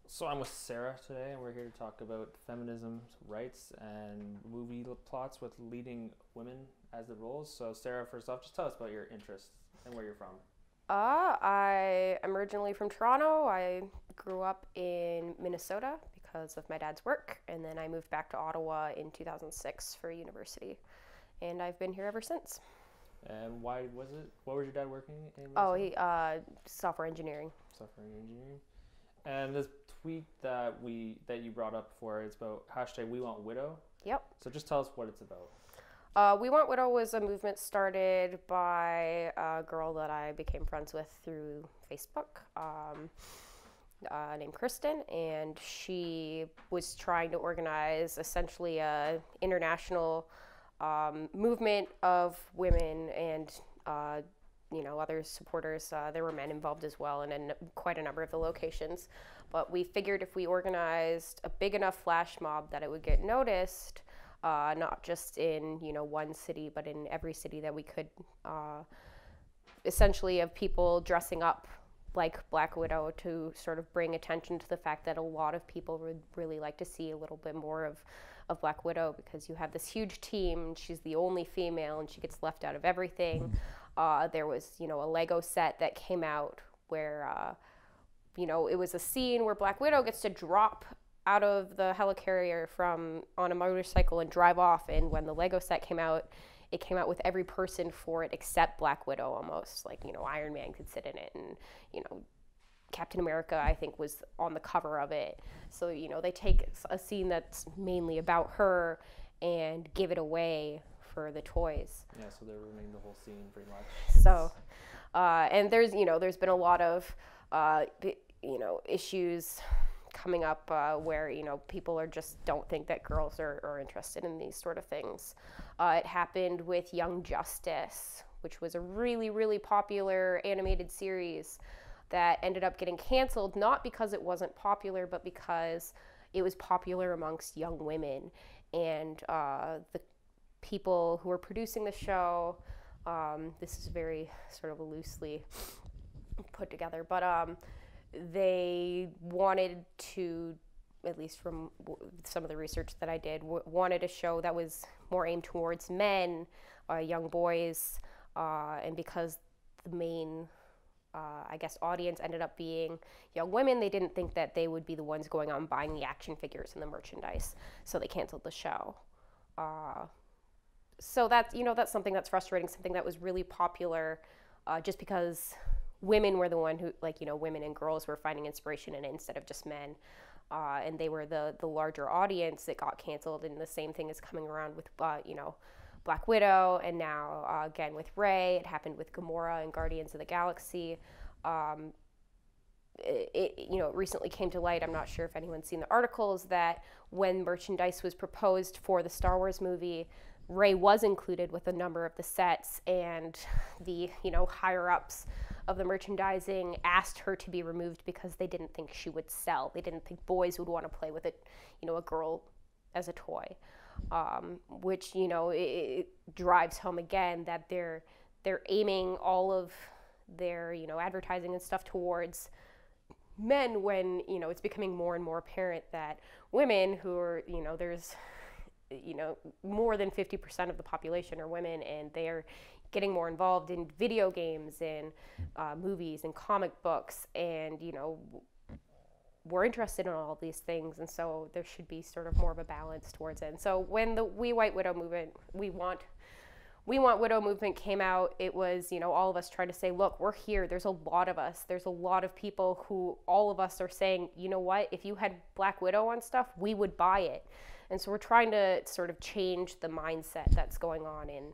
So I'm with Sarah today, and we're here to talk about feminism, rights, and movie plots with leading women as the roles. So Sarah, first off, just tell us about your interests and where you're from. I am originally from Toronto. I grew up in Minnesota because of my dad's work, and then I moved back to Ottawa in 2006 for university, and I've been here ever since. And why was it? What was your dad working in Oh, Minnesota? he software engineering. Software engineering. And this tweet that you brought up before, it's about hashtag We Want Widow. Yep. So just tell us what it's about. We Want Widow was a movement started by a girl that I became friends with through Facebook, named Kristen, and she was trying to organize essentially a international movement of women and other supporters. There were men involved as well, and in quite a number of the locations. But we figured if we organized a big enough flash mob that it would get noticed, not just in one city, but in every city that we could, essentially of people dressing up like Black Widow to sort of bring attention to the fact that a lot of people would really like to see a little bit more of Black Widow, because you have this huge team and she's the only female and she gets left out of everything. There was, a Lego set that came out where, it was a scene where Black Widow gets to drop out of the helicarrier from on a motorcycle and drive off. And when the Lego set came out, it came out with every person for it except Black Widow almost. Like, Iron Man could sit in it, and, Captain America, I think, was on the cover of it. So, they take a scene that's mainly about her and give it away for the toys. Yeah, so they're ruining the whole scene pretty much. So, and there's been a lot of, issues coming up where, people are just don't think that girls are interested in these sort of things. It happened with Young Justice, which was a really, really popular animated series that ended up getting canceled, not because it wasn't popular, but because it was popular amongst young women. And the people who were producing the show, this is very sort of loosely put together, but they wanted to, at least from some of the research that I did, wanted a show that was more aimed towards men, young boys, and because the main audience ended up being young women, they didn't think that they would be the ones going out and buying the action figures and the merchandise, so they canceled the show. So that's something that's frustrating, something that was really popular, just because women were the one who, women and girls were finding inspiration in it instead of just men. And they were the larger audience that got canceled, and the same thing is coming around with, Black Widow, and now again with Rey. It happened with Gamora and Guardians of the Galaxy. It recently came to light, I'm not sure if anyone's seen the articles, that when merchandise was proposed for the Star Wars movie, Rey was included with a number of the sets, and the higher ups of the merchandising asked her to be removed because they didn't think she would sell. They didn't think boys would want to play with it, a girl as a toy, which it drives home again that they're aiming all of their advertising and stuff towards men, when it's becoming more and more apparent that women who are there's more than 50% of the population are women, and they're getting more involved in video games and movies and comic books, and we're interested in all of these things, and so there should be sort of more of a balance towards it. And so when the We White Widow movement, We Want Widow movement came out, it was, all of us trying to say, look, we're here. There's a lot of us. There's a lot of people who, all of us are saying, you know what, if you had Black Widow on stuff, we would buy it. And so we're trying to sort of change the mindset that's going on in,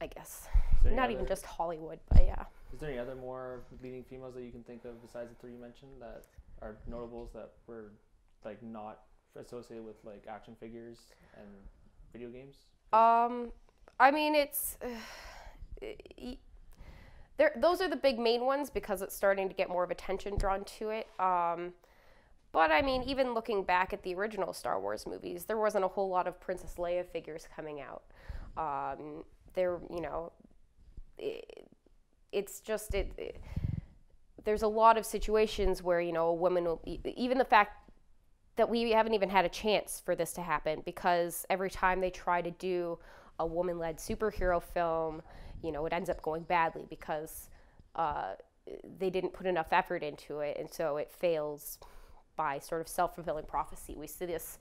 I guess, not even just Hollywood, but yeah. Is there any other more leading females that you can think of besides the three you mentioned that are notables that were not associated with action figures and video games? I mean, it's those are the big main ones because it's starting to get more of attention drawn to it. But I mean, even looking back at the original Star Wars movies, there wasn't a whole lot of Princess Leia figures coming out. It's just there's a lot of situations where, you know, a woman will, even the fact that we haven't even had a chance for this to happen, because every time they try to do a woman-led superhero film, you know, it ends up going badly because they didn't put enough effort into it, and so it fails by sort of self-fulfilling prophecy. We see this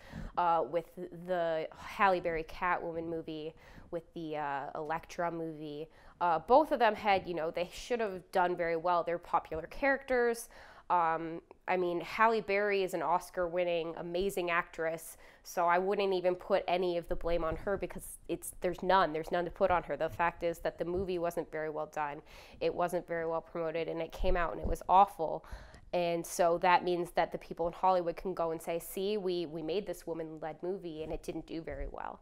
with the Halle Berry Catwoman movie, with the Elektra movie. Both of them had, you know, they should have done very well. They're popular characters. I mean, Halle Berry is an Oscar-winning, amazing actress, so I wouldn't even put any of the blame on her, because there's none to put on her. The fact is that the movie wasn't very well done. It wasn't very well promoted, and it came out and it was awful. And so that means that the people in Hollywood can go and say, see, we made this woman-led movie and it didn't do very well.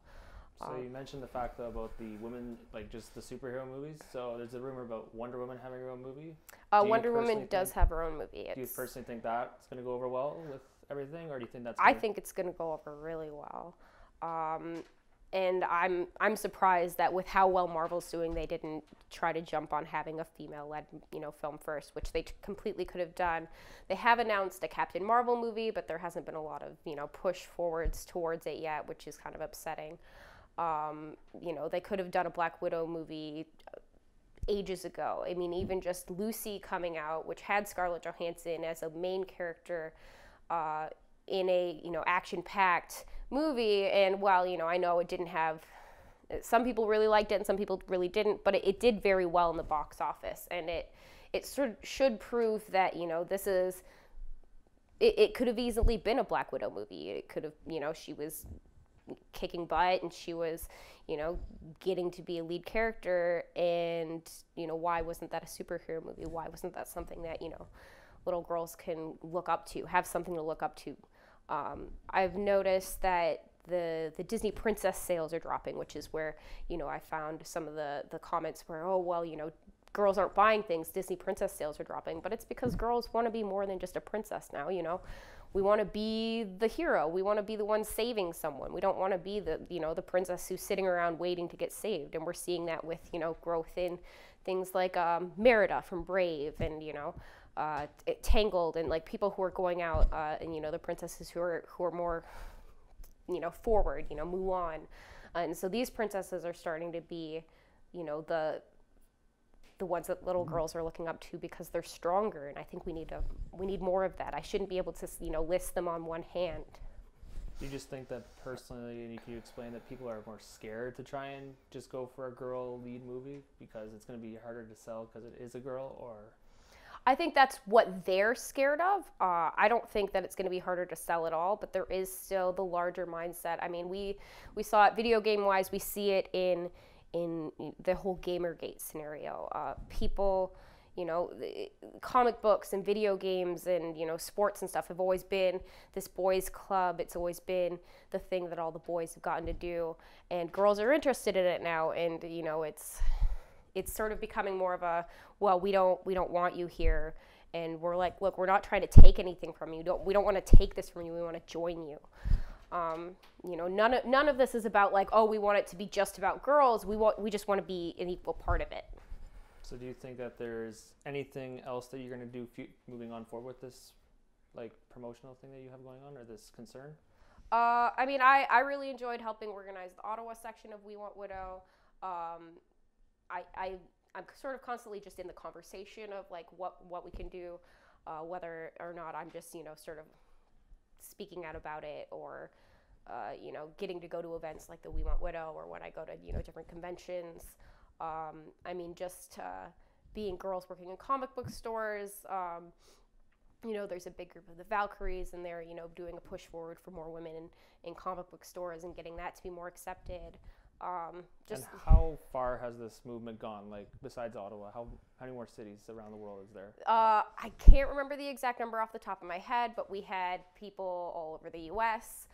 So you mentioned the fact, though, about the women, like just the superhero movies. So there's a rumor about Wonder Woman having her own movie. Wonder Woman does have her own movie. Do you personally think that's going to go over well with everything, or do you think that's? I think it's going to go over really well. And I'm surprised that with how well Marvel's doing, they didn't try to jump on having a female-led, you know, film first, which they completely could have done. They have announced a Captain Marvel movie, but there hasn't been a lot of, you know, push forwards towards it yet, which is kind of upsetting. You know, they could have done a Black Widow movie ages ago. I mean, even just Lucy coming out, which had Scarlett Johansson as a main character in a, you know, action-packed movie. And while, you know, I know it didn't have, some people really liked it and some people really didn't, but it did very well in the box office. And it sort of should prove that, you know, this is, it could have easily been a Black Widow movie. It could have, you know, she was kicking butt and she was, you know, getting to be a lead character, and, you know, why wasn't that a superhero movie? Why wasn't that something that, you know, little girls can look up to, have something to look up to? I've noticed that the Disney princess sales are dropping, which is where, you know, I found some of the comments where, oh, well, you know, girls aren't buying things, Disney princess sales are dropping, but it's because girls want to be more than just a princess now, you know. We want to be the hero. We want to be the one saving someone. We don't want to be the, you know, the princess who's sitting around waiting to get saved. And we're seeing that with, you know, growth in things like Merida from Brave, and, you know, Tangled, and like people who are going out and, you know, the princesses who are more, you know, forward, you know, Mulan. And so these princesses are starting to be, you know, the ones that little girls are looking up to because they're stronger, and I think we need more of that. I shouldn't be able to, you know, list them on one hand. Do you just think that personally, and can you explain that people are more scared to try and just go for a girl lead movie because it's going to be harder to sell because it is a girl? Or I think that's what they're scared of. I don't think that it's going to be harder to sell at all, but there is still the larger mindset. I mean, we saw it video game wise. We see it in the whole Gamergate scenario. People, you know, comic books and video games and, you know, sports and stuff have always been this boys club. It's always been the thing that all the boys have gotten to do, and girls are interested in it now. And, you know, it's sort of becoming more of a, well, we don't want you here. And we're like, look, we're not trying to take anything from you. We don't want to take this from you. We want to join you. You know, none of this is about like, oh, we want it to be just about girls. We just want to be an equal part of it. So do you think that there's anything else that you're going to do moving on forward with this, like, promotional thing that you have going on, or this concern? I mean, I really enjoyed helping organize the Ottawa section of We Want Widow. I'm sort of constantly just in the conversation of like what we can do, whether or not I'm just, you know, sort of speaking out about it, or you know, getting to go to events like the We Want Widow, or when I go to, you know, different conventions. I mean, just being girls working in comic book stores. You know, there's a big group of the Valkyries, and they're, you know, doing a push forward for more women in comic book stores and getting that to be more accepted. And how far has this movement gone? Like, besides Ottawa, how many more cities around the world is there? I can't remember the exact number off the top of my head, but we had people all over the U.S.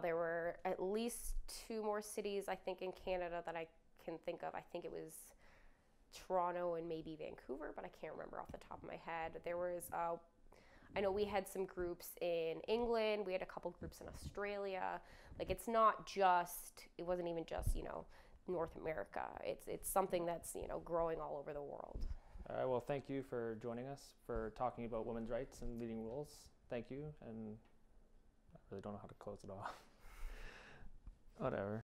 There were at least 2 more cities, I think, in Canada that I can think of. I think it was Toronto and maybe Vancouver, but I can't remember off the top of my head. There was, I know we had some groups in England. We had a couple groups in Australia. Like, it wasn't even just, you know, North America. It's something that's, you know, growing all over the world. All right, well, thank you for joining us, for talking about women's rights and leading roles. Thank you, and I really don't know how to close it off. Whatever.